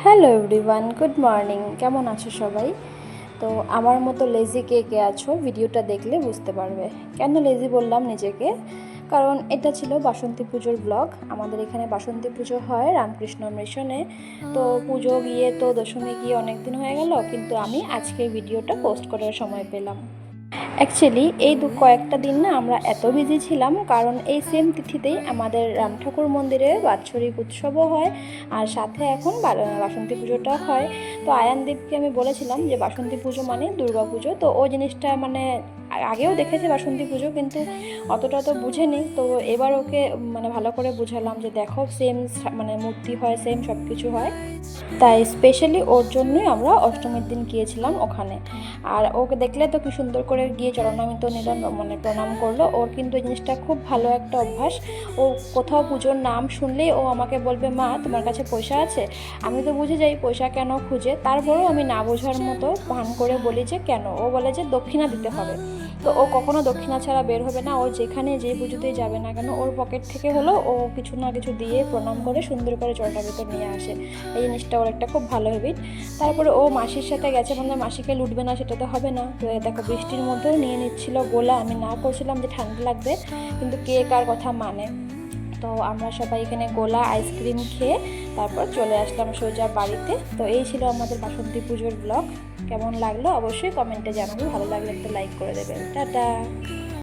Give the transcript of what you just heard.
Hello everyone, good morning. কেমন আছো সবাই? তো আমার মতো লেজি কে কে আছো ভিডিওটা দেখলে বুঝতে পারবে। কেন লেজি বললাম নিজেকে, কারণ এটা ছিল বাসন্তী পুজোর ব্লগ। আমাদের এখানে বাসন্তী পুজো হয় রামকৃষ্ণ মিশনে। তো পুজো গিয়ে তো দশমী গিয়ে অনেক দিন হয়ে গেল, কিন্তু আমি আজকে ভিডিওটা পোস্ট করার সময় পেলাম। অ্যাকচুয়ালি এই কয়েকটা দিন না আমরা এত বিজি ছিলাম, কারণ এই সেম তিথিতেই আমাদের রাম ঠাকুর মন্দিরে বাৎসরিক উৎসবও হয়, আর সাথে এখন বাসন্তী পুজোটাও হয়। তো আয়ানদীপকে আমি বলেছিলাম যে বাসন্তী পুজো মানে দুর্গা পুজো, তো ও জিনিসটা মানে আগেও দেখেছে বাসন্তী পুজো, কিন্তু অতটা তো বুঝেনি। তো এবার ওকে মানে ভালো করে বুঝালাম যে দেখো সেম মানে মূর্তি হয়, সেম সব কিছু হয়। তাই স্পেশালি ওর জন্যই আমরা অষ্টমীর দিন গিয়েছিলাম ওখানে। আর ওকে দেখলে তো কি সুন্দর করে গিয়ে চরণামিত নিল, মানে প্রণাম করলো। ওর কিন্তু এই জিনিসটা খুব ভালো একটা অভ্যাস। ও কোথাও পুজোর নাম শুনলেই ও আমাকে বলবে, মা তোমার কাছে পয়সা আছে? আমি তো বুঝে যাই পয়সা কেন খুঁজে, তারপরেও আমি না বোঝার মতো ভান করে বলি যে কেন। ও বলে যে দক্ষিণা দিতে হবে। তো ও কখনো দক্ষিণা ছাড়া বের হবে না। ও যেখানে যে পুজোতেই যাবে না কেন, ওর পকেট থেকে হলো ও কিছু না কিছু দিয়ে প্রণাম করে সুন্দর করে জলটা ভিতর নিয়ে আসে। এই জিনিসটা ওর একটা খুব ভালো হ্যাবিট। তারপরে ও মাসির সাথে গেছে, মানে মাসিকে লুটবে না সেটা তো হবে না। তো দেখো বৃষ্টির মধ্যেও নিয়ে নিচ্ছিল গোলা। আমি না করছিলাম যে ঠান্ডা লাগবে, কিন্তু কে কার কথা মানে। তো আমরা সবাই এখানে গোলা আইসক্রিম খেয়ে তারপর চলে আসলাম সোজা বাড়িতে। তো এই ছিল আমাদের বাসন্তী পুজোর ব্লগ। কেমন লাগলো অবশ্যই কমেন্টে জানাবো, ভালো লাগলে একটা লাইক করে দেবেন। টাটা।